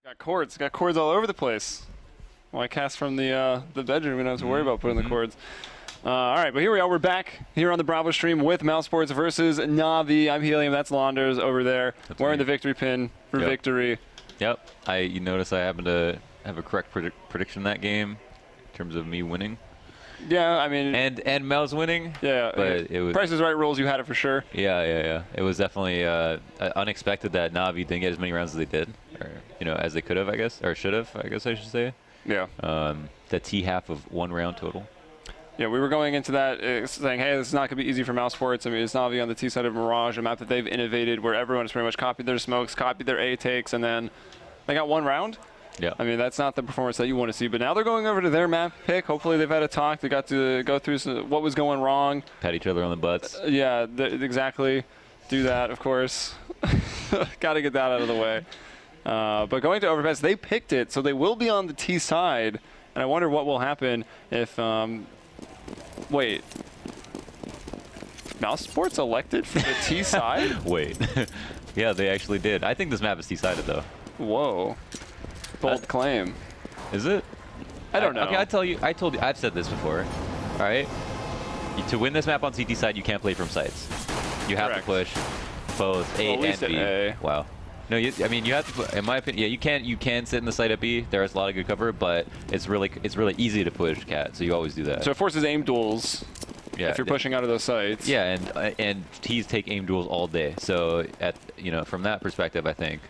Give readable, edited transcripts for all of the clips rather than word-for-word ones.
Got cords all over the place. Well, I cast from the bedroom and I don't have to worry about putting the cords. All right, but here we are. We're back here on the Bravo stream with Mousesports versus Navi. I'm Helium. That's Launders over there. That's wearing me. the victory pin for victory. Yep. You notice I happen to have a correct prediction in that game in terms of me winning. Yeah, I mean. And Mel's winning. Yeah. But it was. Price is Right rules. You had it for sure. Yeah. It was definitely unexpected that Navi didn't get as many rounds as they did, or as they could have, I guess, or should have, I guess I should say. Yeah. The T half of 1 round total. Yeah, we were going into that saying, hey, this is not going to be easy for Mousesports. I mean, it's Navi on the T side of Mirage, a map that they've innovated where everyone has pretty much copied their smokes, copied their A takes, and then they got 1 round. Yeah. I mean, that's not the performance that you want to see. But now they're going over to their map pick. Hopefully they've had a talk. They got to go through what was going wrong. Pat each other on the butts. Yeah, exactly. Do that, of course. Got to get that out of the way. But going to Overpass, they picked it, so they will be on the T side. And I wonder what will happen if... wait. Mousesports elected for the T side? Wait. Yeah, they actually did. I think this map is T-sided, though. Whoa. Bold claim. Is it? I don't know. Okay, I've said this before. All right? To win this map on CT side, you can't play from sites. You have to push both A and B. A. Wow. No, I mean, you have to. In my opinion, yeah, you can sit in the site at B. There is a lot of good cover, but it's really easy to push Cat. So you always do that. So it forces aim duels. Yeah, if you're pushing out of those sites. Yeah, and T's take aim duels all day. So from that perspective, I think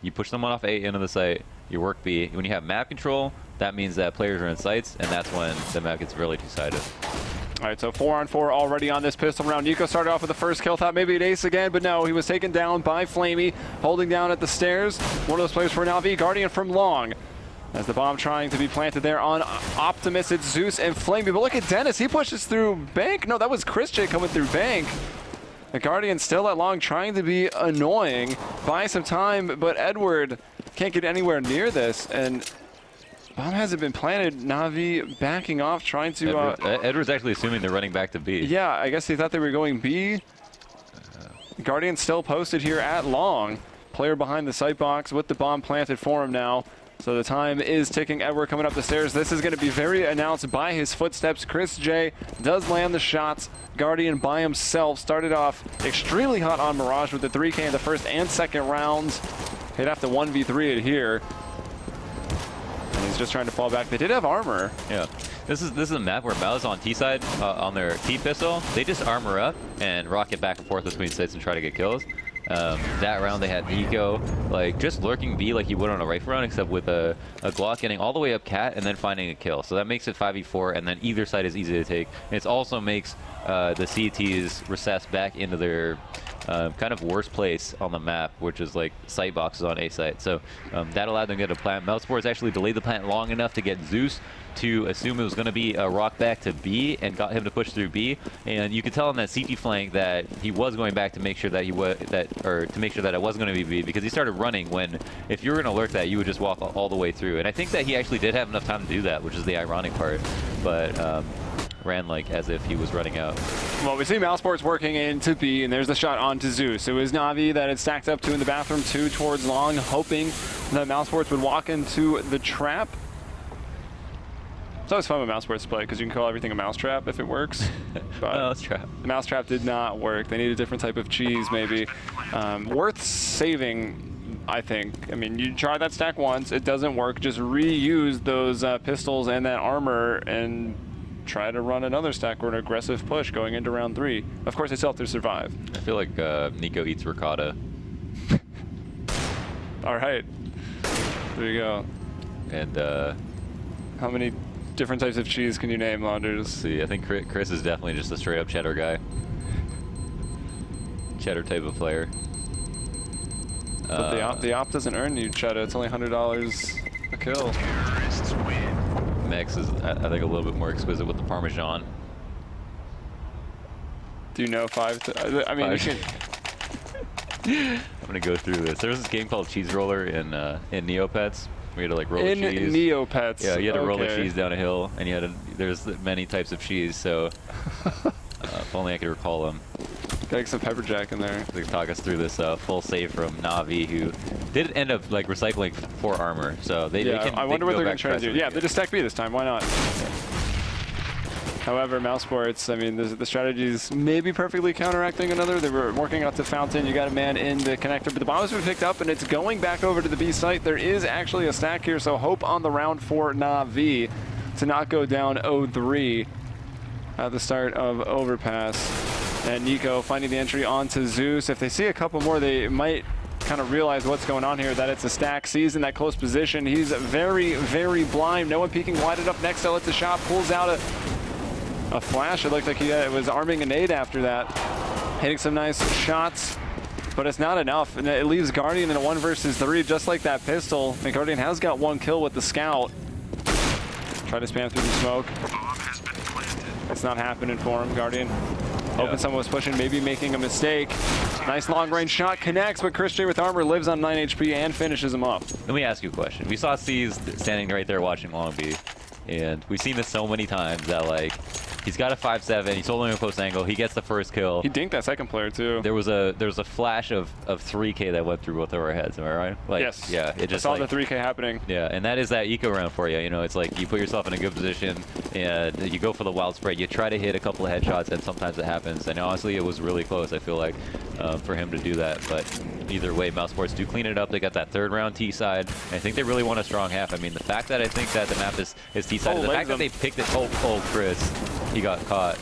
you push someone off A into the site, you work B. When you have map control, that means that players are in sites, and that's when the map gets really two-sided. All right, so 4-on-4 already on this pistol round. Nico started off with the first kill, thought maybe an ace again, but no, he was taken down by Flamey, holding down at the stairs. One of those players for Navi, Guardian from Long. As the bomb trying to be planted there on Optimus, it's Zeus and Flamey. But look at Dennis, he pushes through Bank. No, that was Chris J coming through Bank. The Guardian still at Long, trying to be annoying, buy some time, but Edward can't get anywhere near this. And bomb hasn't been planted. Navi backing off, trying to... Edward's actually assuming they're running back to B. Yeah, I guess he thought they were going B. Guardian still posted here at Long. Player behind the sight box with the bomb planted for him now. So the time is ticking. Edward coming up the stairs. This is going to be very announced by his footsteps. Chris J does land the shots. Guardian by himself started off extremely hot on Mirage with the 3K in the first and second rounds. He'd have to 1v3 it here. And he's just trying to fall back. They did have armor. Yeah. This is a map where Mouse on T side, on their T pistol, they just armor up and rocket back and forth between sites and try to get kills. That round they had Nico just lurking B like he would on a rifle round, except with a Glock getting all the way up Cat and then finding a kill. So that makes it 5v4, and then either side is easy to take. And it also makes the CTs recess back into their kind of worst place on the map, which is like sight boxes on A site. So that allowed them to get a plant. Mousesports actually delayed the plant long enough to get Zeus to assume it was going to be a rock back to B and got him to push through B. And you could tell on that CT flank that he was going back to make sure that it wasn't going to be B, because he started running when, if you were going to lurk that, you would just walk all the way through. And I think that he actually did have enough time to do that, which is the ironic part. But ran as if he was running out. Well, we see Mousesports working into B, and there's the shot onto Zeus. It was Navi that had stacked up 2 in the bathroom, 2 towards Long, hoping that Mousesports would walk into the trap. It's always fun with Mousesports to play because you can call everything a mousetrap if it works. But Mousetrap. The mousetrap did not work. They need a different type of cheese, maybe. Worth saving, I think. I mean, you try that stack once, it doesn't work. Just reuse those pistols and that armor and try to run another stack or an aggressive push going into round 3. Of course, they still have to survive. I feel like Nico eats ricotta. All right. There you go. And how many different types of cheese can you name, Launders? Let's see, I think Chris is definitely just a straight up cheddar guy. Cheddar type of player. But the op doesn't earn you cheddar. It's only $100 a kill. Mex is, I think, a little bit more exquisite with the Parmesan. Do you know I mean, you can... I'm gonna go through this. There was this game called Cheese Roller in Neopets. We had to roll the cheese. In Neopets. Yeah, you had to roll the cheese down a hill, and there's many types of cheese. So if only I could recall them. Getting some pepper jack in there. They talk us through this full save from Na'Vi, who did end up like recycling 4 armor. So they can. I wonder what they're going to try to do. Yeah, they just stack B this time. Why not? However, Mousesports, I mean, the strategies may be perfectly counteracting another. They were working out to Fountain. You got a man in the connector, but the bomb has been picked up, and it's going back over to the B site. There is actually a stack here, so hope on the round for Na'Vi to not go down 0-3 at the start of Overpass. And Nico finding the entry onto Zeus. If they see a couple more, they might kind of realize what's going on here, that it's a stack. Sees in that close position. He's very, very blind. No one peeking wide enough. Next, though, it's a shot. Pulls out a flash. It looked like he was arming a nade after that. Hitting some nice shots, but it's not enough. And it leaves Guardian in a 1 versus 3, just like that pistol. And Guardian has got 1 kill with the scout. Try to spam through the smoke. It's not happening for him. Guardian hoping someone was pushing, maybe making a mistake. Nice long-range shot, connects, but Chris J with armor lives on 9 HP and finishes him up. Let me ask you a question. We saw C's standing right there watching Long B, and we've seen this so many times that, like, he's got a 5-7, he's holding a close angle, he gets the first kill. He dinked that second player, too. There was a flash of 3K that went through both of our heads, am I right? Like, yes. Yeah, it just I saw like, the 3K happening. Yeah, and that is that eco round for you. You know, it's like you put yourself in a good position, and you go for the wild spread. You try to hit a couple of headshots, and sometimes it happens. And honestly, it was really close, I feel like, for him to do that. But either way, Mousesports do clean it up. They got that 3rd round T side. I think they really want a strong half. I mean, the fact that I think that the map is T side, the fact that they picked it. Oh, Chris, he got caught.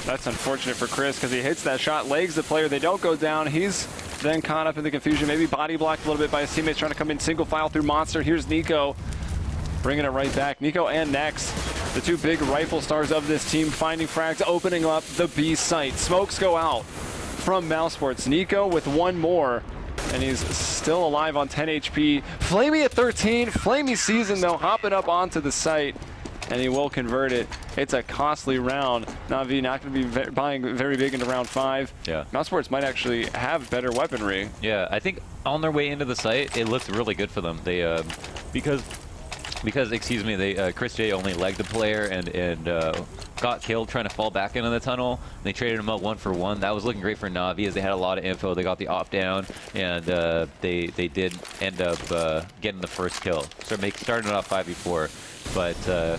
That's unfortunate for Chris because he hits that shot, legs the player. They don't go down. He's then caught up in the confusion, maybe body blocked a little bit by his teammates trying to come in single file through Monster. Here's Nico bringing it right back. Nico and Nex, the 2 big rifle stars of this team, finding frags, opening up the B site. Smokes go out from Mousesports. Nico with 1 more, and he's still alive on 10 HP. Flamey at 13. Flamey season, though, hopping up onto the site, and he will convert it. It's a costly round. Na'Vi not going to be buying very big into round 5. Yeah. Mousesports might actually have better weaponry. Yeah, I think on their way into the site, it looked really good for them. They because excuse me, they Chris J only legged the player and got killed trying to fall back into the tunnel. They traded him up 1 for 1. That was looking great for Na'Vi as they had a lot of info. They got the op down, and they did end up getting the first kill. So starting it off 5v4, but.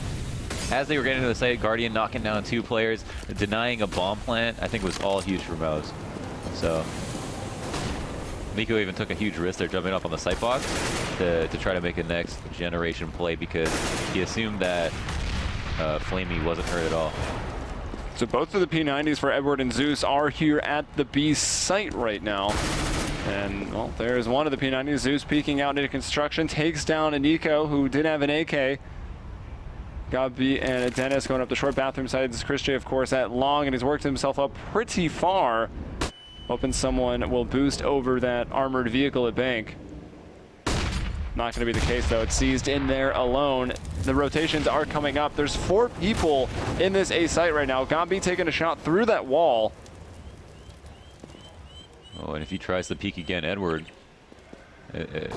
As they were getting to the site, Guardian knocking down 2 players, denying a bomb plant, I think was all huge for Mouse. So, Nico even took a huge risk there jumping up on the site box to try to make a next generation play because he assumed that Flamey wasn't hurt at all. So both of the P90s for Edward and Zeus are here at the B site right now. And, well, there's one of the P90s. Zeus peeking out into construction, takes down a Nico who did have an AK. Got B and a Dennis going up the short bathroom side. This is Chris J, of course, at long, and he's worked himself up pretty far. Hoping someone will boost over that armored vehicle at Bank. Not going to be the case, though. It's seized in there alone. The rotations are coming up. There's 4 people in this A site right now. Gambi taking a shot through that wall. Oh, and if he tries to peek again, Edward it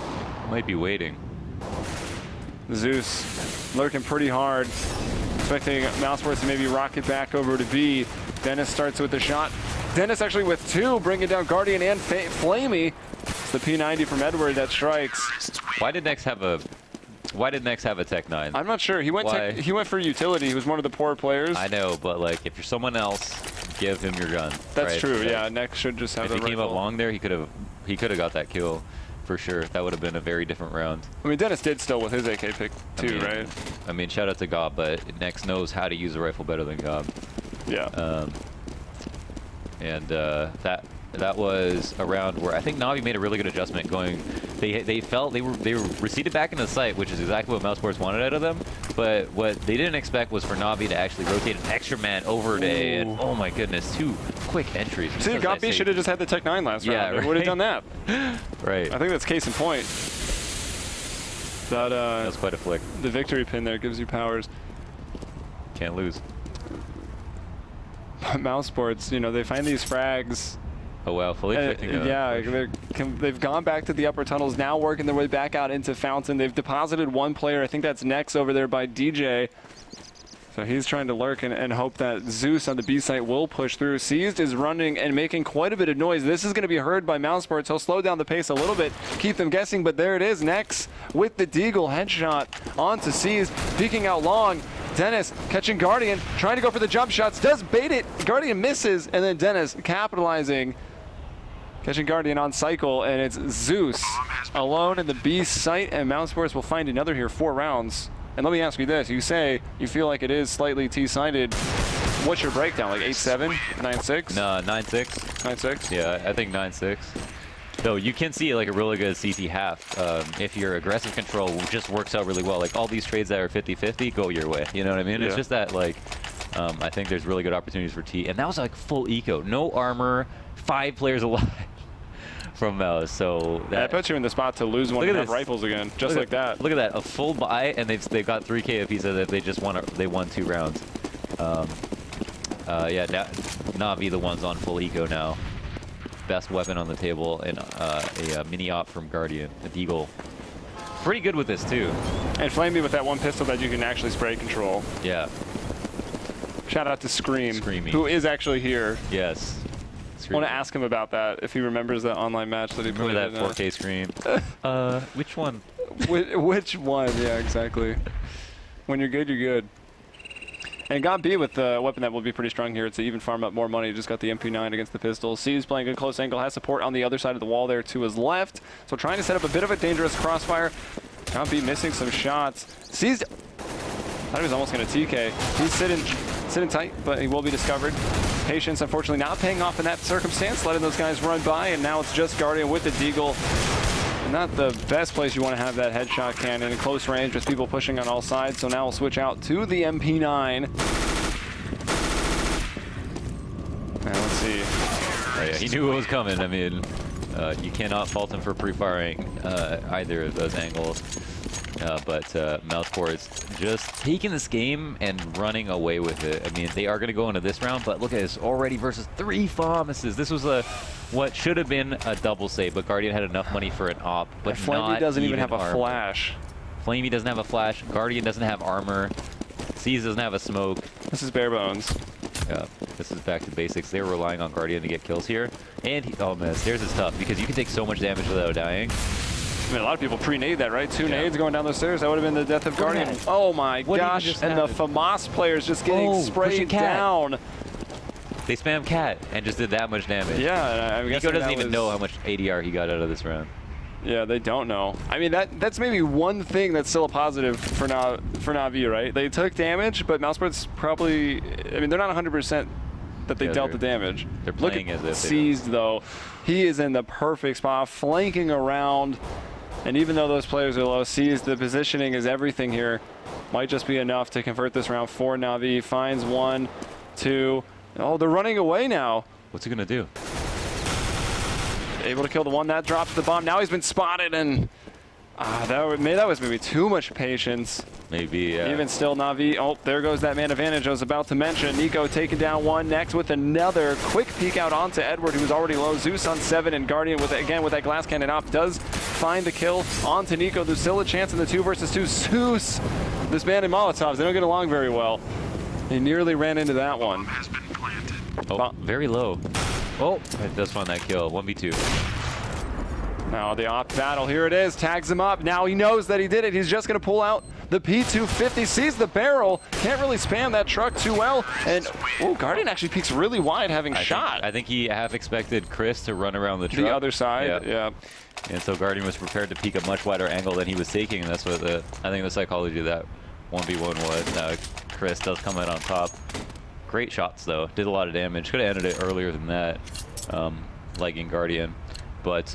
might be waiting. Zeus lurking pretty hard, expecting Mousesports to maybe rocket back over to B. Dennis starts with the shot. Dennis actually with 2, bringing down Guardian and Flamey. It's the P90 from Edward that strikes. Why did Nex have a Tech 9? I'm not sure. He went for utility. He was one of the poor players. I know, but like if you're someone else, give him your gun. That's right? true. Like, yeah, Nex should just have. If he came up long there, he could have got that kill. For sure, that would have been a very different round. I mean, Dennis did still with his AK pick too, right? I mean, shout out to Gob, but Nex knows how to use a rifle better than Gob. Yeah. That was a round where I think Na'Vi made a really good adjustment. They felt they were receded back into the site, which is exactly what Mousesports wanted out of them. But what they didn't expect was for Na'Vi to actually rotate an extra man over to A, and oh my goodness, 2 quick entries. See, Gambi should have just had the Tech 9 last round. Yeah, right. Would have done that. Right. I think that's case in point. That's quite a flick. The victory pin there gives you powers. Can't lose. Mousesports, you know, they find these frags. Oh wow, fully expecting yeah, they've gone back to the upper tunnels, now working their way back out into Fountain. They've deposited 1 player. I think that's Nex over there by DJ. So he's trying to lurk and hope that Zeus on the B site will push through. Seized is running and making quite a bit of noise. This is going to be heard by Mousesports. He'll slow down the pace a little bit, keep them guessing, but there it is. Next with the Deagle headshot onto Seized, peeking out long. Dennis catching Guardian, trying to go for the jump shots, does bait it. Guardian misses, and then Dennis capitalizing, catching Guardian on cycle, and it's Zeus alone in the B site, and Mousesports will find another here, 4 rounds. And let me ask you this, you say you feel like it is slightly T-sided. What's your breakdown, like 8-7, 9-6? No, 9-6. 9-6? Yeah, I think 9-6. Though you can see like a really good CT half if your aggressive control just works out really well. Like all these trades that are 50-50 go your way. You know what I mean? Yeah. It's just that like I think there's really good opportunities for T. And that was like full eco, no armor, 5 players alive from Mouse. So that puts you in the spot to lose one and have rifles again, just like that. Look at that, a full buy, and they've got 3K apiece as if they just won 2 rounds. Yeah, Na'Vi the one's on full eco now. Best weapon on the table, and a mini op from Guardian, a Deagle. Pretty good with this too. And Flamey with that one pistol that you can actually spray control. Yeah. Shout out to Scream, Screamy, who is actually here. Yes. I want to ask him about that, if he remembers that online match that he played. Remember that 4K Scream? Which one? Which one? Yeah, exactly. When you're good, you're good. And got B with the weapon that will be pretty strong here. It's to even farm up more money. Just got the MP9 against the pistol. C's playing a close angle. Has support on the other side of the wall there to his left. So trying to set up a bit of a dangerous crossfire. Got B missing some shots. C's, I thought he was almost going to TK. He's sitting tight, but he will be discovered. Patience, unfortunately, not paying off in that circumstance. Letting those guys run by, and now it's just Guardian with the Deagle. Not the best place you want to have that headshot cannon in close range with people pushing on all sides. So now we'll switch out to the MP9. Now let's see. Oh, yeah, he knew it was coming. I mean, you cannot fault him for pre-firing either of those angles. But Mousesports just taking this game and running away with it. I mean, they are going to go into this round, but look at this already versus 3 Thomases. This was what should have been a double save, but Guardian had enough money for an op, but Flamey doesn't even have a armor. flash. Flamey doesn't have a flash. Guardian doesn't have armor. C's doesn't have a smoke. This is bare bones. Yeah, this is back to basics. They were relying on Guardian to get kills here. And, oh man, stairs is tough because you can take so much damage without dying. I mean, a lot of people pre-nade that, right? 2 nades going down the stairs. That would have been the death of Guardian. Oh my gosh. And the FAMAS players just getting sprayed down. They spammed Cat and just did that much damage. Yeah, I guess Nico doesn't even know how much ADR he got out of this round. Yeah, they don't know. I mean, that's maybe one thing that's still a positive for Na'Vi, right? They took damage, but Mousesports probably, I mean, they're not 100% that they dealt the damage. They're playing as if Seized, though. He is in the perfect spot, flanking around. And even though those players are low, Seized, the positioning is everything here. Might just be enough to convert this round for Na'Vi. Finds 1, 2. Oh, they're running away now. What's he going to do? Able to kill the one that dropped the bomb. Now he's been spotted, and that was maybe too much patience. Maybe, yeah. Even still, Na'Vi. Oh, there goes that man advantage I was about to mention. Nico taking down 1. Next with another quick peek out onto Edward, who's already low. Zeus on 7, and Guardian with that glass cannon op does find the kill onto Nico. There's still a chance in the 2 versus 2. Zeus, this man and Molotovs, they don't get along very well. He nearly ran into that one. Oh, very low. Oh, it does find that kill. 1v2. Now the op battle, here it is, tags him up. Now he knows that he did it. He's just going to pull out the P250, sees the barrel, can't really spam that truck too well. And, oh, Guardian actually peeks really wide having shot. I think he half expected Chris to run around the truck. The other side, yeah. And so Guardian was prepared to peek a much wider angle than he was taking, and that's what I think the psychology of that 1v1 was. Now Chris does come in on top. Great shots, though. Did a lot of damage. Could have ended it earlier than that, legging Guardian. But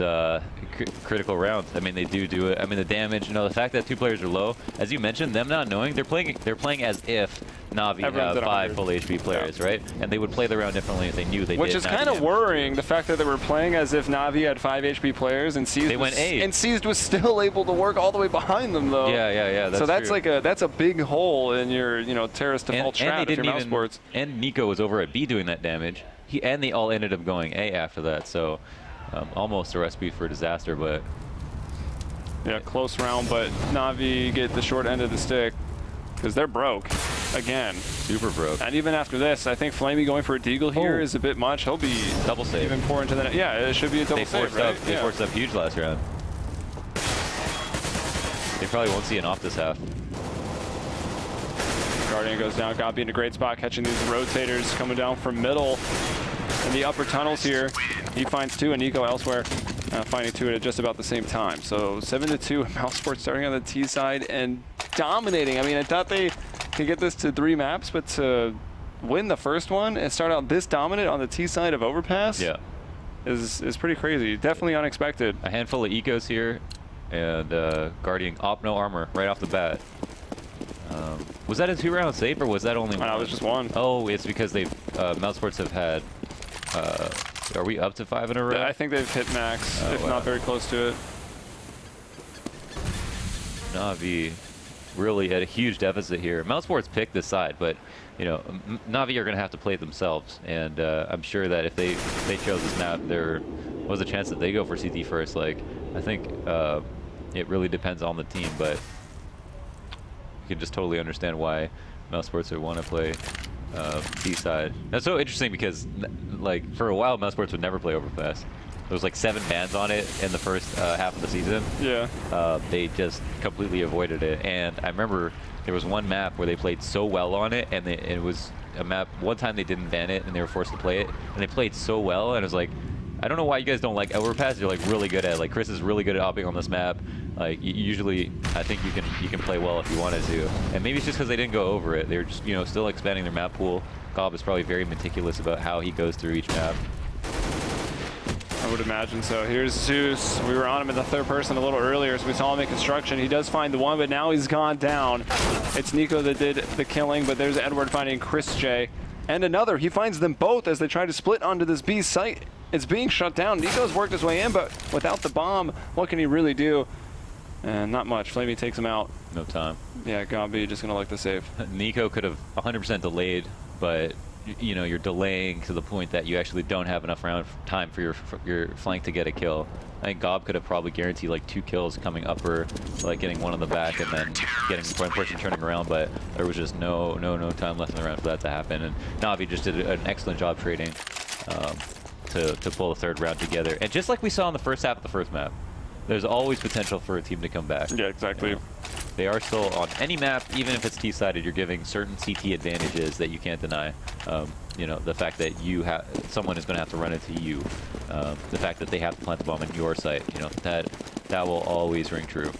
critical round. I mean, they do it. I mean, the damage. You know, the fact that 2 players are low, as you mentioned, them not knowing, they're playing as if Na'Vi have 5 full HP players, right? And they would play the round differently if they knew they did. Which is kind of worrying. The fact that they were playing as if Na'Vi had 5 HP players, and Seized was still able to work all the way behind them, though. Yeah. So that's true. That's a big hole in your terrorist default trap if you're Mousesports. And Nico was over at B doing that damage. And they all ended up going A after that. So. Almost a recipe for disaster, but... Yeah, close round, but Na'Vi get the short end of the stick because they're broke. again. Super broke. And even after this, I think Flamey going for a deagle here is a bit much. He'll be double save. Even pour into the yeah, it should be a double save, right? They forced up huge last round. They probably won't see an off this half. Guardian goes down. Gabi in a great spot, catching these rotators coming down from middle in the upper tunnels here. He finds 2, and Nico elsewhere finding 2 at just about the same time. So 7-2, Mousesports starting on the T side and dominating. I mean, I thought they could get this to 3 maps, but to win the first one and start out this dominant on the T side of Overpass is pretty crazy. Definitely unexpected. A handful of ecos here, and Guardian no armor right off the bat. Was that a 2-round save, or was that only one? No, it was just 1. Oh, it's because they've Mousesports have had. Are we up to 5 in a row? I think they've hit max, if not very close to it. Navi really at a huge deficit here. Mousesports picked this side, but you know, Navi are going to have to play it themselves, and I'm sure that if they chose this map, there was a chance that they go for CT first. Like, I think it really depends on the team, but you can just totally understand why Mousesports would want to play T side. That's so interesting because, like, for a while, Mousesports would never play Overpass. There was like 7 bans on it in the first half of the season. Yeah. They just completely avoided it. And I remember there was one map where they played so well on it, and it was a map. One time they didn't ban it, and they were forced to play it, and they played so well. And it was like, I don't know why you guys don't like Overpass. You're like really good at it. Like, Chris is really good at hopping on this map. Like, usually, I think you can play well if you wanted to. And maybe it's just because they didn't go over it. They're just, you know, still expanding their map pool. Gob is probably very meticulous about how he goes through each map. I would imagine so. Here's Zeus. We were on him in the third person a little earlier, so we saw him in construction. He does find the 1, but now he's gone down. It's Nico that did the killing, but there's Edward finding Chris J. And another. He finds them both as they try to split onto this B site. It's being shut down. Nico's worked his way in, but without the bomb, what can he really do? And not much. Flamey takes him out. No time. Yeah, Gabi just going to like the save. Nico could have 100% delayed, but you know, you're delaying to the point that you actually don't have enough round time for your flank to get a kill. I think Gob could have probably guaranteed like 2 kills coming upper, like getting 1 on the back and then getting one person turning around, but there was just no time left in the round for that to happen. And Navi just did an excellent job trading to pull the 3rd round together. And just like we saw in the first half of the first map, there's always potential for a team to come back. Yeah, exactly. You know, they are still on any map, even if it's T-sided, you're giving certain CT advantages that you can't deny. You know, the fact that someone is going to have to run into you, the fact that they have to plant the bomb in your site, you know, that will always ring true.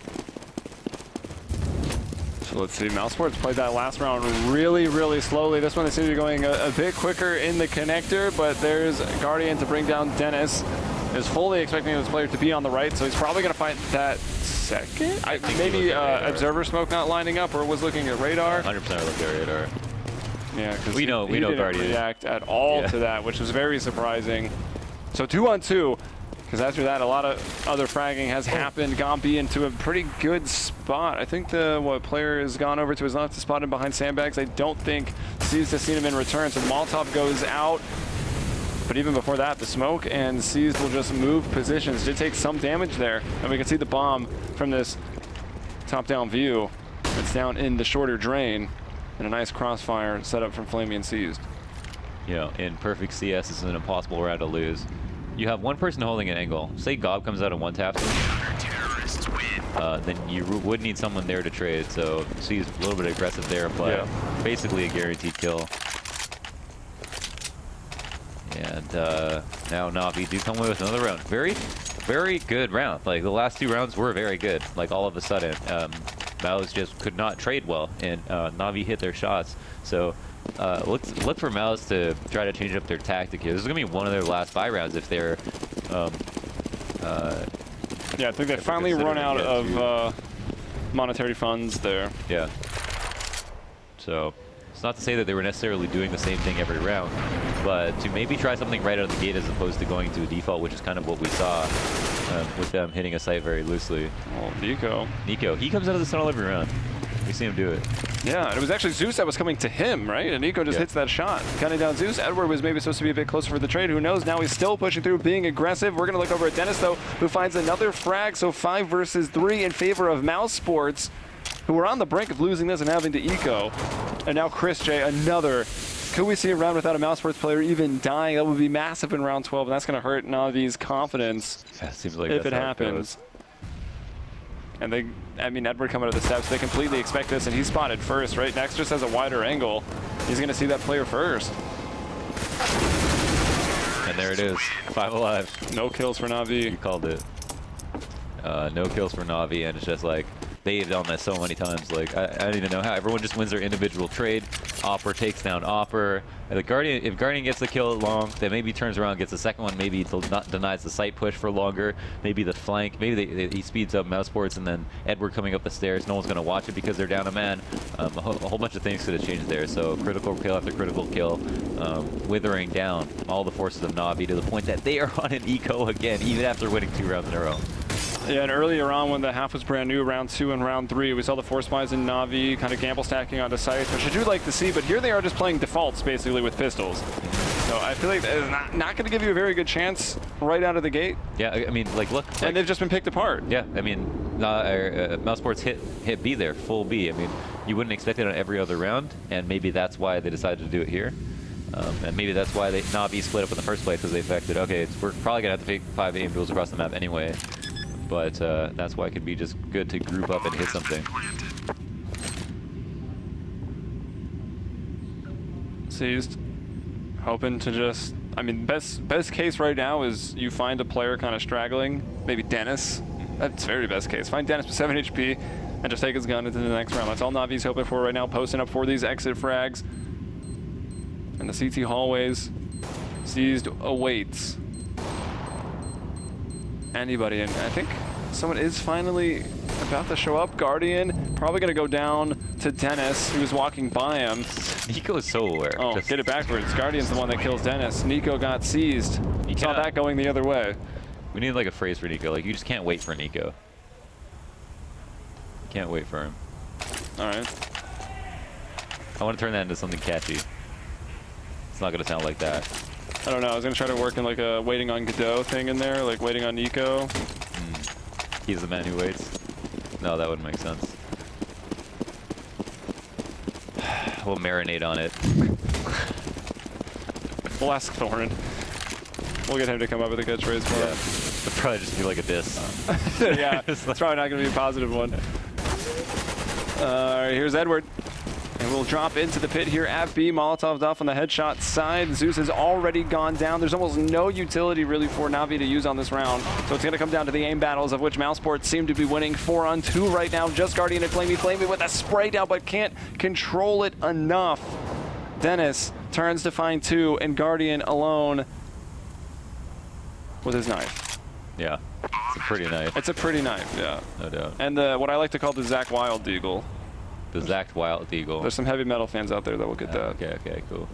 So let's see, Mousesports played that last round really slowly. This one they seem to be going a bit quicker in the connector, but there's Guardian to bring down Dennis. Is fully expecting this player to be on the right, so he's probably going to fight that second. Maybe observer smoke not lining up, or was looking at radar. 100% looked at radar. Yeah, because we know didn't Guardian react at all to that, which was very surprising. So 2-on-2, because after that, a lot of other fragging has happened. Gabi into a pretty good spot. I think the player has gone over to his left to spot him behind sandbags. I don't think Seized has seen him in return, so Molotov goes out. But even before that, the smoke and Seized will just move positions. Did take some damage there. And we can see the bomb from this top-down view. It's down in the shorter drain. And a nice crossfire set up from Flamey and Seized. You know, in perfect CS, this is an impossible round to lose. You have one person holding an angle. Say Gob comes out and one-taps him. Then you would need someone there to trade. So Seized a little bit aggressive there, but basically a guaranteed kill. And now Navi do come away with another round. Very good round. Like, the last 2 rounds were very good. Like, all of a sudden, Mouse just could not trade well, and Navi hit their shots. So look for Mouse to try to change up their tactic here. This is going to be one of their last 5 rounds if they're... yeah, I think they finally run out of monetary funds there. Yeah. So... it's not to say that they were necessarily doing the same thing every round, but to maybe try something right out of the gate as opposed to going to a default, which is kind of what we saw with them hitting a site very loosely. Well, Nico, he comes out of the tunnel every round. We see him do it. Yeah, and it was actually Zeus that was coming to him, right? And Nico just hits that shot. Cutting down Zeus. Edward was maybe supposed to be a bit closer for the trade. Who knows? Now he's still pushing through, being aggressive. We're going to look over at Dennis, though, who finds another frag. So 5 versus 3 in favor of Mousesports, who are on the brink of losing this and having to eco. And now Chris J, another. Could we see a round without a Mousesports player even dying? That would be massive in round 12, and that's going to hurt Navi's confidence Seems like if it that's how happens. And they, I mean, Edward coming to the steps, they completely expect this, and he's spotted first, right? Next just has a wider angle. He's going to see that player first. And there it is, 5 alive. No kills for Navi. You called it. No kills for Navi, and it's just like, they've done this so many times. Like, I don't even know how. Everyone just wins their individual trade. Opper takes down Opper. And the Guardian, if Guardian gets the kill long, then maybe turns around, gets the second one, maybe denies the site push for longer, maybe the flank, maybe he speeds up Mousesports, and then Edward coming up the stairs. No one's going to watch it because they're down a man. A whole bunch of things could have changed there. So critical kill after critical kill, withering down all the forces of Navi to the point that they are on an eco again, even after winning 2 rounds in a row. Yeah, and earlier on when the half was brand new, round 2 and round 3, we saw the force buys in Navi kind of gamble stacking onto sites, which I do like to see, but here they are just playing defaults basically with pistols. So I feel like it's not going to give you a very good chance right out of the gate. Yeah, I mean, like, look. And they've just been picked apart. Yeah, I mean, Mousesports hit B there, full B. I mean, you wouldn't expect it on every other round, and maybe that's why they decided to do it here. And maybe that's why Navi split up in the first place, because they affected, okay, we're probably going to have to take 5 aim duels across the map anyway. But that's why it could be just good to group up and hit something. Seized. Hoping to just, I mean, best case right now is you find a player kind of straggling, maybe Dennis. That's very best case. Find Dennis with 7 HP and just take his gun into the next round. That's all Navi's hoping for right now, posting up for these exit frags. And the CT hallways. Seized awaits anybody, and I think someone is finally about to show up. Guardian probably going to go down to Dennis, who was walking by him. Nico is so aware. Oh, just get it backwards. Guardian's the one that kills Dennis. Nico got seized. You saw that going the other way. We need like a phrase for Nico. Like, you just can't wait for Nico. Can't wait for him. All right. I want to turn that into something catchy. It's not going to sound like that. I don't know. I was going to try to work in like a waiting on Godot thing in there, like waiting on Nico. He's the man who waits. No, that wouldn't make sense. We'll marinate on it. We'll ask Thorin. We'll get him to come up with a catchphrase for Yeah. him. It'll probably just be like a diss. Yeah, it's probably not going to be a positive one. All right, here's Edward. And we'll drop into the pit here at B. Molotov's off on the headshot side. Zeus has already gone down. There's almost no utility really for Navi to use on this round. So it's going to come down to the aim battles, of which Mousesports seem to be winning 4-on-2 right now. Just Guardian and Flamey with a spray down, but can't control it enough. Dennis turns to find 2, and Guardian alone with his knife. Yeah, it's a pretty knife. It's a pretty knife, yeah. No doubt. And what I like to call the Zach Wild Deagle. The Zach Wild Eagle. There's some heavy metal fans out there that will get that. Okay, cool.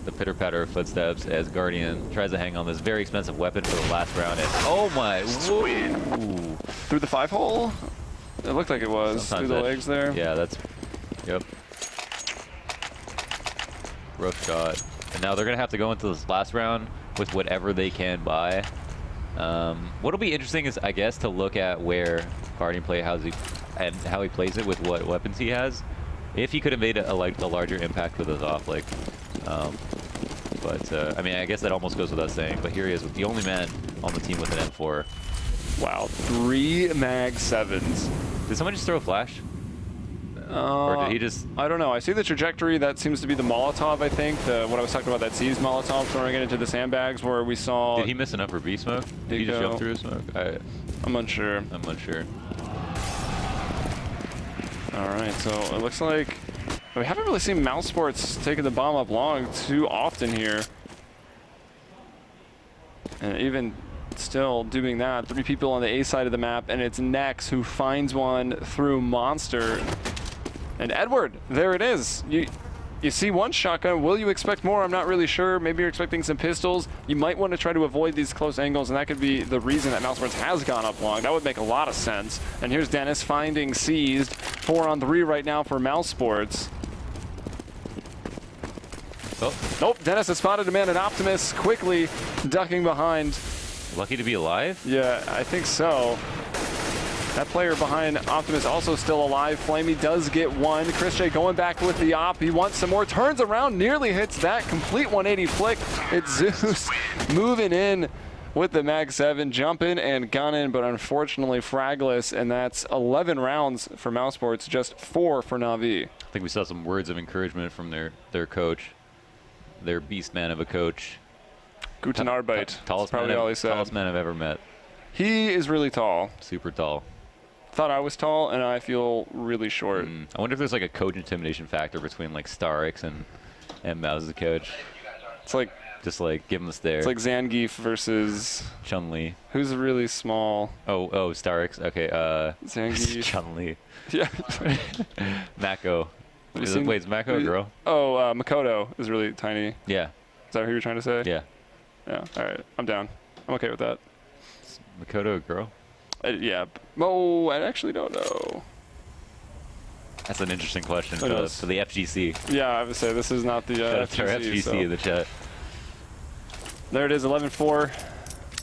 The pitter-patter of footsteps as Guardian tries to hang on this very expensive weapon for the last round. And oh my, whoa. Through the 5-hole? It looked like it was. Sometimes through the legs there. Yeah, that's, yep. Rough shot. And now they're going to have to go into this last round with whatever they can buy. What'll be interesting is, I guess, to look at where Guardian play, how he plays it with what weapons he has. If he could have made a larger impact with his off, like, I mean, I guess that almost goes without saying. But here he is with the only man on the team with an M4. Wow, 3 mag 7s. Did someone just throw a flash? Or did he just... I don't know. I see the trajectory. That seems to be the Molotov, I think. What I was talking about, that seized Molotov, throwing it into the sandbags where we saw... Did he miss an upper B smoke? Did he just jump through a smoke? I'm unsure. I'm unsure. All right, so it looks like... We haven't really seen Mousesports taking the bomb up long too often here. And even still doing that, 3 people on the A side of the map, and it's Nex who finds one through Monster. And Edward, there it is. You see one shotgun. Will you expect more? I'm not really sure. Maybe you're expecting some pistols. You might want to try to avoid these close angles, and that could be the reason that Mousesports has gone up long. That would make a lot of sense. And here's Dennis finding seized. 4-on-3 right now for Mousesports. Oh. Nope, Dennis has spotted a man, and Optimus quickly ducking behind. Lucky to be alive? Yeah, I think so. That player behind Optimus also still alive. Flamey does get one. Chris J going back with the op. He wants some more. Turns around, nearly hits that. Complete 180 flick. It's Zeus moving in with the Mag 7, jumping and gunning, but unfortunately fragless, and that's 11 rounds for Mousesports, just 4 for Na'Vi. I think we saw some words of encouragement from their coach, their beast man of a coach. Guten Arbeit. Tallest probably all he said. Tallest man I've ever met. He is really tall. Super tall. Thought I was tall, and I feel really short. I wonder if there's like a coach intimidation factor between like Starix and Mouse as a coach. It's like just like give him the stare. It's like Zangief versus Chun-Li. Who's really small? Oh, Starix. Okay. Zangief. Chun-Li. Yeah. Mako. Wait, is Mako a girl? Oh, Makoto is really tiny. Yeah. Is that what you were trying to say? Yeah. Yeah. All right. I'm down. I'm okay with that. Is Makoto a girl? Yeah. Oh, I actually don't know. That's an interesting question for the FGC. Yeah, I would say this is not the FGC in the chat. There it is, 11-4.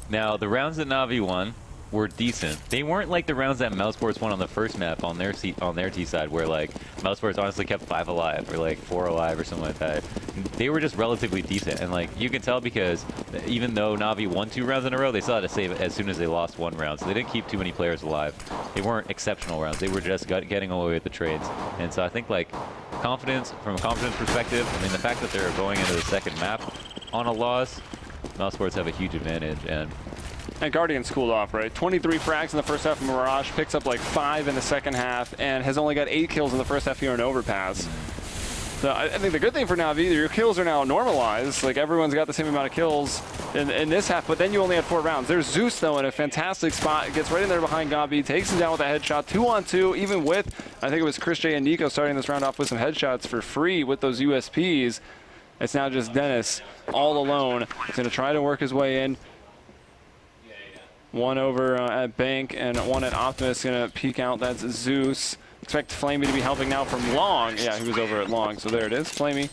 Now, the rounds that Na'Vi won were decent. They weren't like the rounds that Mousesports won on the first map on their T side, where like Mousesports honestly kept 5 alive or like 4 alive or something like that. They were just relatively decent, and like you can tell because even though Na'Vi won 2 rounds in a row, they still had to save it as soon as they lost 1 round. So they didn't keep too many players alive. They weren't exceptional rounds. They were just getting away with the trades. And so I think like confidence, from a confidence perspective, I mean the fact that they're going into the second map on a loss, Mousesports have a huge advantage. And Guardian's cooled off, right? 23 frags in the first half of Mirage, picks up like 5 in the second half, and has only got 8 kills in the first half here in Overpass. So I think the good thing for Na'Vi, your kills are now normalized. Like everyone's got the same amount of kills in this half, but then you only had 4 rounds. There's Zeus though in a fantastic spot, gets right in there behind Gabi, takes him down with a headshot, 2-on-2, even with, I think it was Chris J and Nico starting this round off with some headshots for free with those USPs. It's now just Dennis all alone. He's gonna try to work his way in. One over at Bank and one at Optimus, gonna peek out. That's Zeus. Expect Flamey to be helping now from Long. Yeah, he was over at Long, so there it is. Flamey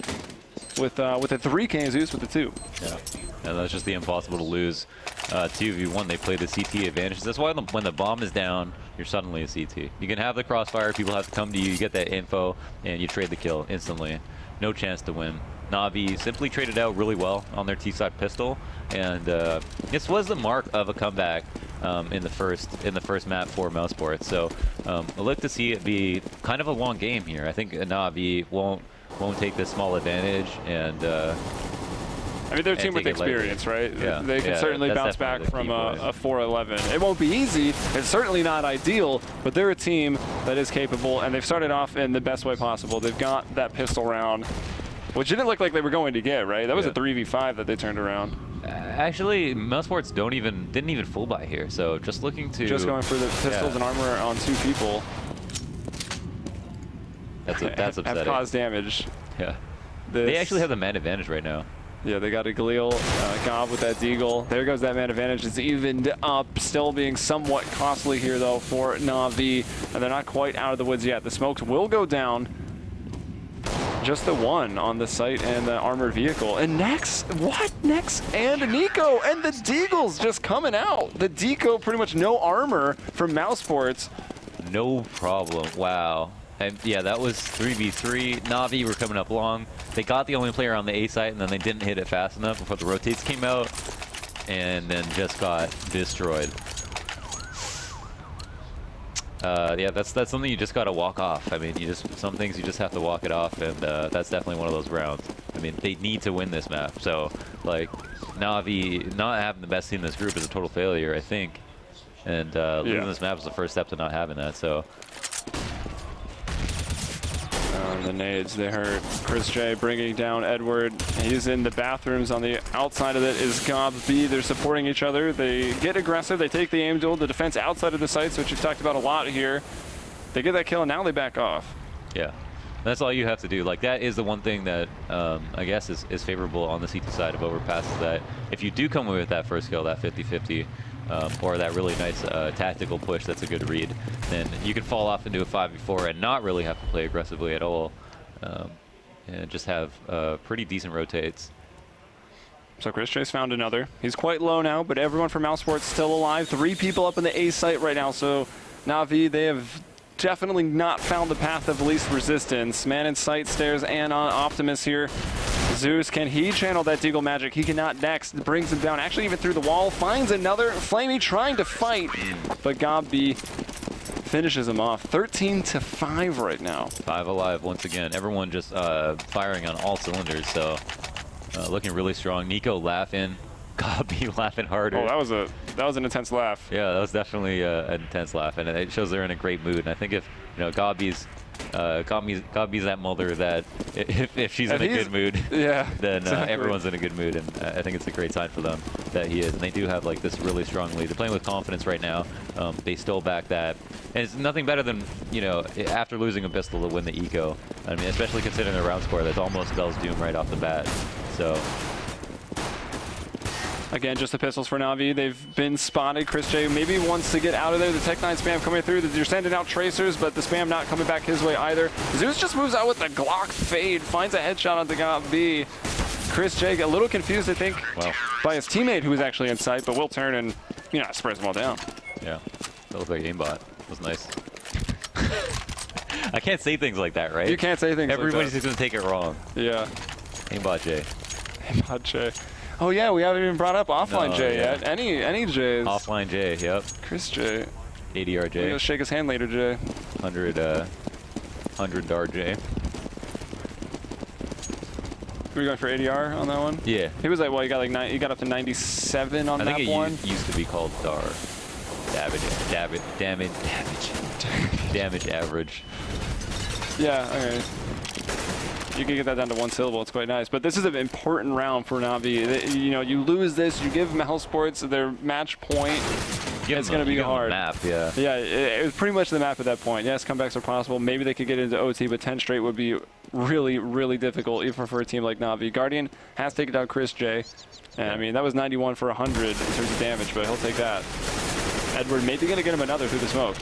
with a 3K, Zeus with the 2. Yeah, and that's just the impossible to lose 2v1. They play the CT advantage. That's why when the bomb is down, you're suddenly a CT. You can have the crossfire, people have to come to you, you get that info, and you trade the kill instantly. No chance to win. Na'Vi simply traded out really well on their T-side pistol, and this was the mark of a comeback in the first map for Mousesports. So I look to see it be kind of a long game here. I think Na'Vi won't take this small advantage, and I mean, they're a team with experience, right? Yeah. They can certainly bounce back from a 4-11. It won't be easy. It's certainly not ideal, but they're a team that is capable, and they've started off in the best way possible. They've got that pistol round, which didn't look like they were going to get, right? That was a 3v5 that they turned around. Actually, Mousesports didn't even full buy here, so just looking to... Just going for the pistols and armor on 2 people. That's upsetting. Have caused damage. Yeah. They actually have the man advantage right now. Yeah, they got a Galil, Gob with that Deagle. There goes that man advantage. It's evened up, still being somewhat costly here, though, for Na'Vi. And they're not quite out of the woods yet. The smokes will go down. Just the 1 on the site and the armored vehicle. And Nex, what? Nex and Nico and the Deagles just coming out. The Deco, pretty much no armor from Mousesports. No problem. Wow. And yeah, that was 3v3. Na'Vi were coming up long. They got the only player on the A site, and then they didn't hit it fast enough before the rotates came out, and then just got destroyed. Yeah, that's something you just got to walk off. I mean, some things you just have to walk it off, and that's definitely one of those rounds. I mean, they need to win this map. So, like, Na'Vi not having the best team in this group is a total failure, I think. And losing this map is the first step to not having that. So. The nades, they hurt. Chris J bringing down Edward. He's in the bathrooms. On the outside of it is Gob B. They're supporting each other. They get aggressive. They take the aim duel. The defense outside of the sites, which we've talked about a lot here. They get that kill, and now they back off. Yeah. That's all you have to do. Like, that is the one thing that I guess is favorable on the CT side of Overpass, is that if you do come away with that first kill, that 50-50, or that really nice tactical push that's a good read, then you can fall off into a 5v4 and not really have to play aggressively at all, and just have pretty decent rotates. So Chris J's found another. He's quite low now, but everyone from Mousesports still alive. 3 people up in the A site right now, so Na'Vi, they have definitely not found the path of least resistance. Man in sight, stairs, and on Optimus here. Zeus, can he channel that Deagle magic? He cannot next. Brings him down, actually even through the wall. Finds another. Flamey trying to fight, but Gabi finishes him off. 13-5 right now. 5 alive once again. Everyone just firing on all cylinders, so looking really strong. Nico laughing. Gabi laughing harder. Oh, that was an intense laugh. Yeah, that was definitely an intense laugh, and it shows they're in a great mood. And I think if Gabi's that mother that if she's in a good mood, yeah, then exactly. Everyone's in a good mood, and I think it's a great sign for them that he is. And they do have like this really strong lead. They're playing with confidence right now. They stole back that, and it's nothing better than after losing a pistol to win the eco. I mean, especially considering the round score, that's almost Bell's doom right off the bat. So. Again, just the pistols for Na'Vi. They've been spotted. Chris J maybe wants to get out of there. The Tech 9 spam coming through. You're sending out tracers, but the spam not coming back his way either. Zeus just moves out with the Glock fade, finds a headshot on the Gabi. Chris J a little confused, I think, by his teammate who was actually in sight, but will turn and, sprays them all down. Yeah, that looked like aimbot. That was nice. I can't say things like that, right? You can't say things Everybody's like that. just going to take it wrong. Yeah. Aimbot J. Aimbot J. Oh yeah, we haven't even brought up offline J yet. Any J's? Offline J, yep. Chris J. ADR J. We're gonna shake his hand later, J. 100 dar J. Were you going for ADR on that one? Yeah. He was like, well, you got like he got up to 97 on that one. I think it used to be called dar. Damage average. Yeah. Okay. You can get that down to 1 syllable. It's quite nice. But this is an important round for Na'Vi. You lose this, you give Mousesports their match point. It's going to be hard. Map, yeah. Yeah, it was pretty much the map at that point. Yes, comebacks are possible. Maybe they could get into OT, but 10 straight would be really, really difficult, even for a team like Na'Vi. Guardian has taken down Chris J. And I mean, that was 91 for 100 in terms of damage, but he'll take that. Edward maybe going to get him another through the smoke.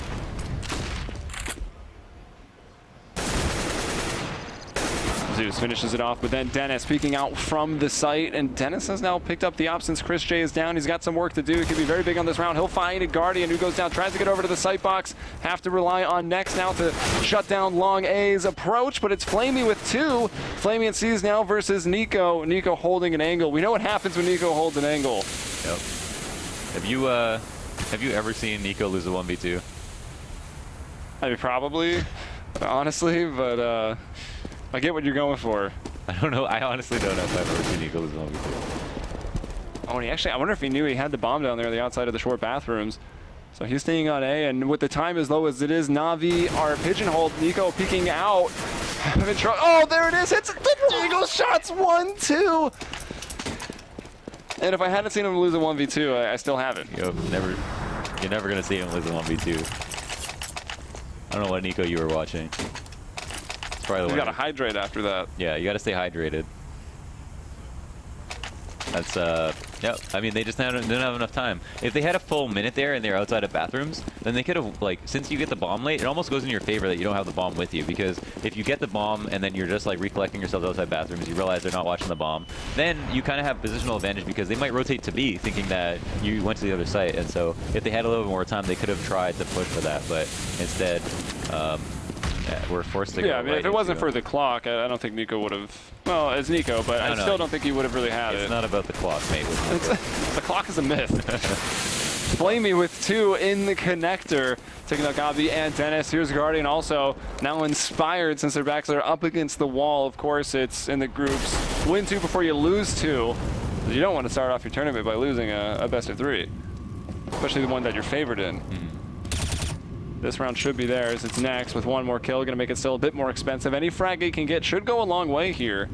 Zeus finishes it off, but then Dennis peeking out from the site, and Dennis has now picked up the op since Chris J is down. He's got some work to do. He could be very big on this round. He'll find a Guardian who goes down, tries to get over to the site box. Have to rely on Nex now to shut down Long A's approach, but it's Flamey with 2. Flamey and C's now versus Nico. Nico holding an angle. We know what happens when Nico holds an angle. Yep. Have you ever seen Nico lose a 1v2? I mean, probably, honestly, but I get what you're going for. I don't know. I honestly don't know if I've ever seen Nico lose a 1v2. Oh, and I wonder if he knew he had the bomb down there on the outside of the short bathrooms. So he's staying on A, and with the time as low as it is, Na'Vi are pigeonholed. Nico peeking out. Oh, there it is. Hits the Deagle shots. 1-2. And if I hadn't seen him lose a 1v2, I still haven't. You're never going to see him lose a 1v2. I don't know what Nico you were watching. You gotta hydrate after that. Yeah, you gotta stay hydrated. That's yeah. I mean, they just didn't have enough time. If they had a full minute there and they're outside of bathrooms, then they could have, since you get the bomb late, it almost goes in your favor that you don't have the bomb with you, because if you get the bomb and then you're just recollecting yourself outside bathrooms, you realize they're not watching the bomb, then you kind of have positional advantage because they might rotate to B thinking that you went to the other site. And so if they had a little bit more time, they could have tried to push for that, but instead. We're forced to go. Yeah, I mean, if it wasn't for the clock, I don't think Nico would have. Well, it's Nico, but I still don't think he would have really had it. It's not about the clock, mate. The clock is a myth. Flamey with 2 in the connector, taking out Gabi and Dennis. Here's Guardian also now inspired since their backs are up against the wall. Of course, it's in the groups. Win 2 before you lose 2. You don't want to start off your tournament by losing a best of 3, especially the one that you're favored in. This round should be theirs. It's Nex with 1 more kill. Going to make it still a bit more expensive. Any frag he can get should go a long way here.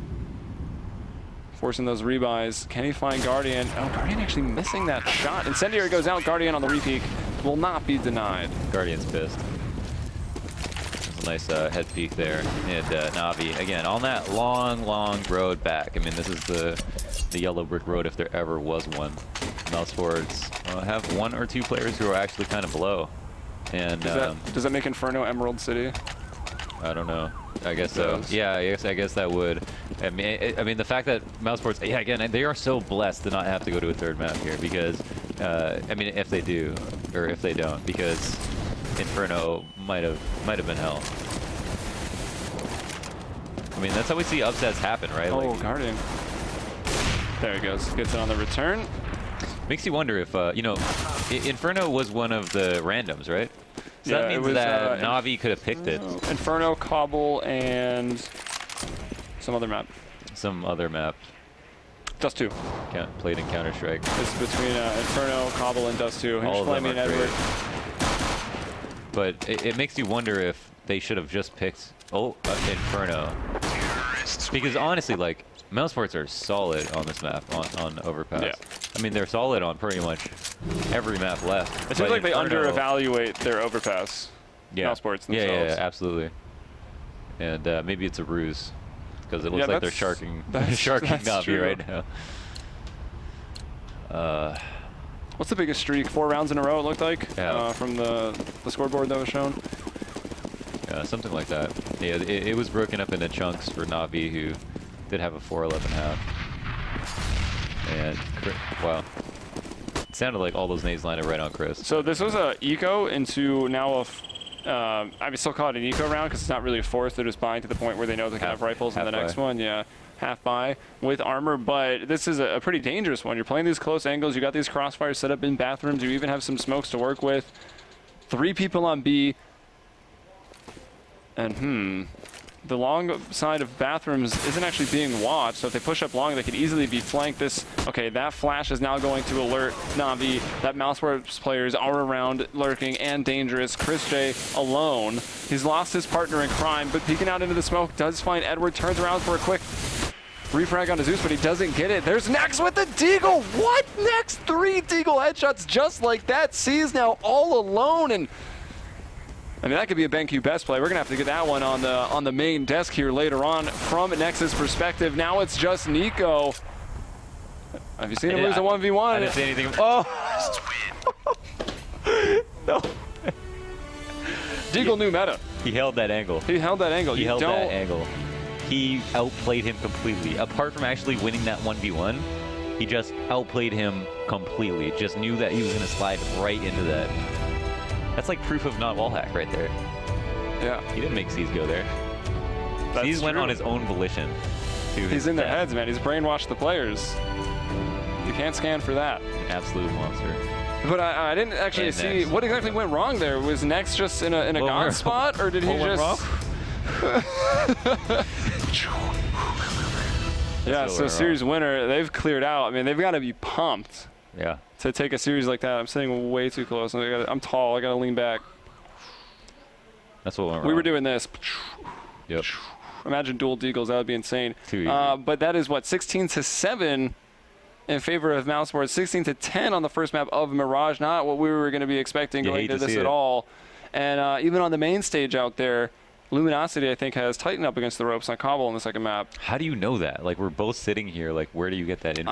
Forcing those rebuys. Can he find Guardian? Oh, Guardian actually missing that shot. Incendiary goes out. Guardian on the repeat. Will not be denied. Guardian's pissed. That's a nice head peek there. And Na'Vi, again, on that long road back. I mean, this is the yellow brick road if there ever was one. Mousesports have 1 or 2 players who are actually kind of below. And does that make Inferno Emerald City? I don't know. I guess so. Yeah, I guess that would. I mean, the fact that Mousesports, yeah, again, they are so blessed to not have to go to a 3rd map here because, I mean, if they do or if they don't, because Inferno might have been hell. I mean, that's how we see upsets happen, right? Oh, like, Guardian. There he goes. Gets it on the return. makes you wonder if, you know, Inferno was one of the randoms, right? So Yeah, that means it was, that Na'Vi could have picked it. Inferno, Cobble, and some other map. Some other map. Dust 2. Played in Counter-Strike. It's between Inferno, Cobble, and Dust 2. All of them Flaming are Edward. But it makes you wonder if they should have just picked Inferno. Because honestly, like, Mousesports are solid on this map, on Overpass. Yeah. I mean, they're solid on pretty much every map left. It seems like they Inferno, under-evaluate their Overpass. yeah. Mousesports themselves. Yeah, absolutely. And maybe it's a ruse, because it looks like they're sharking Na'Vi true. right now. What's the biggest streak? 4 rounds in a row, it looked like, Yeah. from the scoreboard that was shown. Something like that. Yeah, it was broken up into chunks for Na'Vi, who did have a 4-11 half. And, wow. It sounded like all those nades landed right on Chris. So this was a eco into now I would still call it an eco round because it's not really a force. They're just buying to the point where they know they can have rifles in the next one. Yeah, half buy with armor. But this is a pretty dangerous one. You're playing these close angles. You got these crossfires set up in bathrooms. You even have some smokes to work with. 3 people on B. And the long side of bathrooms isn't actually being watched, so if they push up long, they could easily be flanked. Okay, that flash is now going to alert Na'Vi that Mousesports players are around, lurking, and dangerous. Chris J alone. He's lost his partner in crime, but peeking out into the smoke does find Edward, turns around for a quick refrag on Zeus, but he doesn't get it. There's Nex with the Deagle. What? Nex 3 Deagle headshots just like that. C's now all alone, and I mean, that could be a BenQ best play. We're going to have to get that one on the main desk here later on from Nex's perspective. Now it's just Nico. Have you seen him lose a 1v1? I didn't see anything. Oh! No. Deagle knew meta. He held that angle. He held that angle. He held that angle. He outplayed him completely. Apart from actually winning that 1v1, he just outplayed him completely. Just knew that he was going to slide right into that. That's like proof of not wallhack right there. Yeah. He didn't make C's go there. That's C's went true. on his own volition. He's in their heads, man. He's brainwashed the players. You can't scan for that. Absolute monster. But I didn't actually And see Nex. what exactly went wrong there. Was Nex just in a gone spot, or did he What went just? Yeah. So went series winner, they've cleared out. I mean, they've got to be pumped Yeah. to take a series like that. I'm sitting way too close. I'm tall. I got to lean back. That's what went wrong. We were doing this. Yep. Imagine dual deagles. That would be insane. Too easy. But that is what 16-7 in favor of Mousesports. 16-10 on the first map of Mirage. Not what we were going to be expecting going into this at all. And even on the main stage out there, Luminosity, I think, has tightened up against the ropes on Cobble in the second map. How do you know that? Like, we're both sitting here. Like, where do you get that info?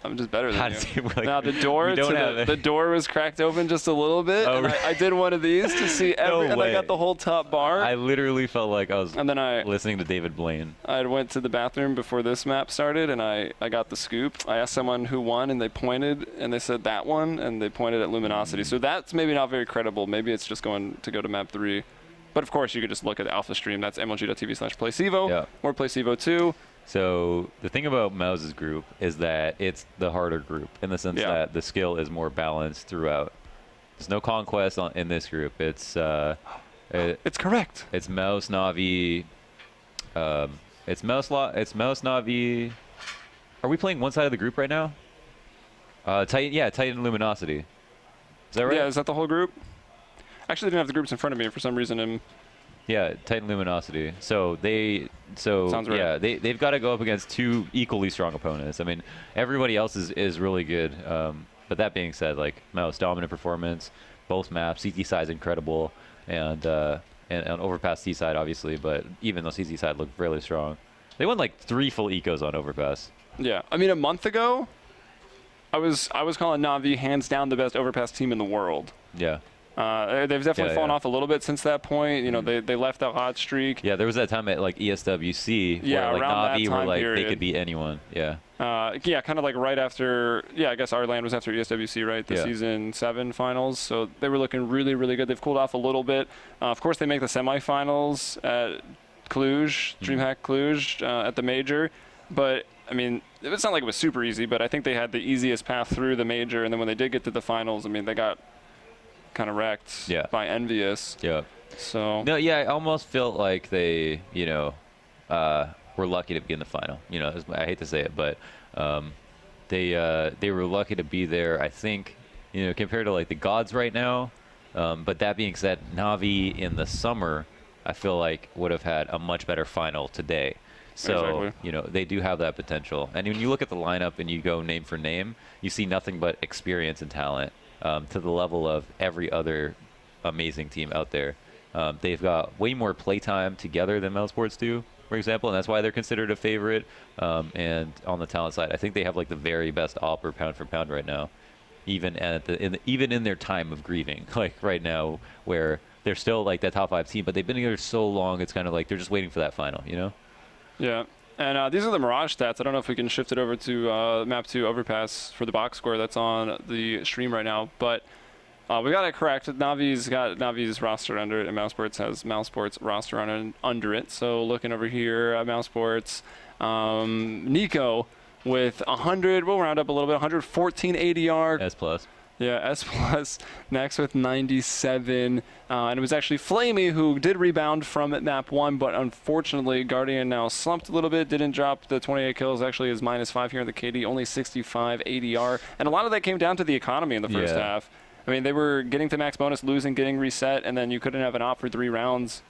I'm just better than you. Like, Now the door the door was cracked open just a little bit. Oh, and really? I did one of these to see every, and I way. got the whole top bar. I literally felt like I was and then I listening to David Blaine. went to the bathroom before this map started, and I got the scoop. I asked someone who won, and they pointed, and they said that one, and they pointed at Luminosity. So that's maybe not very credible. Maybe it's just going to go to map 3. But of course, you could just look at the alpha stream. That's mlg.tv/playcevo Yeah. or playcevo2. So the thing about Mouse's group is that it's the harder group in the sense that the skill is more balanced throughout. There's no conquest in this group. It's It's correct. It's Mouse, Na'Vi. It's Mouse, Na'Vi. Are we playing one side of the group right now? Titan Luminosity. Is that right? Yeah, is that the whole group? Actually, I didn't have the groups in front of me for some reason. Yeah, Titan Luminosity. Sounds right. Yeah, they've got to go up against 2 equally strong opponents. I mean, everybody else is really good. But that being said, like, Mouse dominant performance, both maps, CT side incredible, and Overpass C side obviously. But even though CT side looked really strong, they won like 3 full ecos on Overpass. Yeah, I mean, a month ago, I was calling Na'Vi hands down the best Overpass team in the world. Yeah. They've definitely fallen off a little bit since that point. You know, they left that hot streak. Yeah, there was that time at like ESWC where like Na'Vi were like they could beat anyone. Yeah. Yeah, kind of like right after. Yeah, I guess our land was after ESWC, right? The season 7 finals. So they were looking really, really good. They've cooled off a little bit. Of course, they make the semifinals at Cluj, DreamHack Cluj, at the major. But I mean, it's not like it was super easy, but I think they had the easiest path through the major. And then when they did get to the finals, I mean, they got kind of wrecked by Envious. Yeah. So no, yeah, I almost felt like they, you know, were lucky to be in the final. You know, I hate to say it, but they were lucky to be there. I think, you know, compared to like the gods right now. But that being said, Na'Vi in the summer, I feel like would have had a much better final today. So, you know, they do have that potential. And when you look at the lineup and you go name for name, you see nothing but experience and talent. To the level of every other amazing team out there. They've got way more playtime together than Mousesports do, for example, and that's why they're considered a favorite. And on the talent side, I think they have like the very best AWPer pound for pound right now, even even in their time of grieving, like right now, where they're still like that top 5 team, but they've been together so long, it's kind of like they're just waiting for that final, you know? Yeah. And these are the Mirage stats. I don't know if we can shift it over to map 2 overpass for the box score that's on the stream right now. But we got it correct. Navi's got Navi's roster under it, and Mousesports has Mousesports roster under it. So looking over here at Mousesports, Nico with 100, we'll round up a little bit, 114 ADR. S+. Yeah, S+, next with 97. And it was actually Flamey who did rebound from map 1, but unfortunately, Guardian now slumped a little bit, didn't drop the 28 kills, actually is -5 here in the KD, only 65 ADR. And a lot of that came down to the economy in the first half. I mean, they were getting to max bonus, losing, getting reset, and then you couldn't have an op for 3 rounds.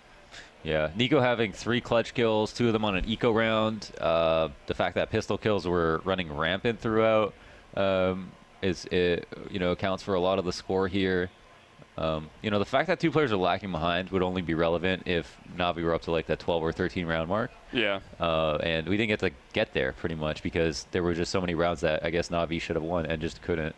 Yeah, Nico having 3 clutch kills, 2 of them on an eco round. The fact that pistol kills were running rampant throughout. You know, accounts for a lot of the score here. You know, the fact that 2 players are lacking behind would only be relevant if Na'Vi were up to like that 12 or 13 round mark. Yeah. And we didn't get to get there pretty much because there were just so many rounds that I guess Na'Vi should have won and just couldn't.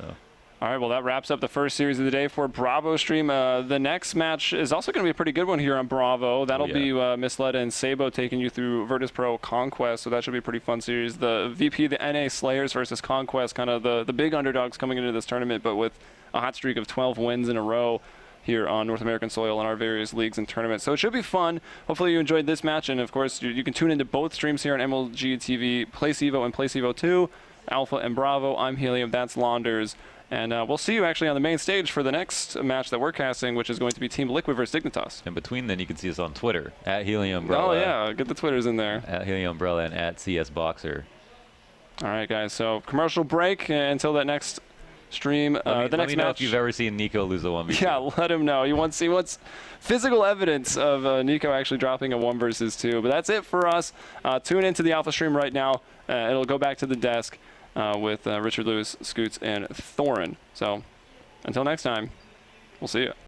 So. All right, well, that wraps up the first series of the day for Bravo stream. The next match is also going to be a pretty good one here on Bravo. That'll be Misled and Sabo taking you through Virtus Pro Conquest, so that should be a pretty fun series. The VP, the NA Slayers versus Conquest, kind of the big underdogs coming into this tournament, but with a hot streak of 12 wins in a row here on North American soil in our various leagues and tournaments. So it should be fun. Hopefully you enjoyed this match, and of course you can tune into both streams here on MLG TV, Play CEVO and Play CEVO 2, Alpha and Bravo. I'm Helium, that's Launders. And we'll see you actually on the main stage for the next match that we're casting, which is going to be Team Liquid versus Dignitas. In between then, you can see us on Twitter, at Helium Umbrella. Oh, yeah. Get the Twitters in there. At Helium Umbrella and at CS Boxer. All right, guys. So commercial break until that next stream. Let me know if you've ever seen Nico lose a 1v2. Yeah, let him know. He wants physical evidence of Nico actually dropping a 1 versus 2. But that's it for us. Tune into the Alpha stream right now. It'll go back to the desk. With Richard Lewis, Scoots, and Thorin. So until next time, we'll see you.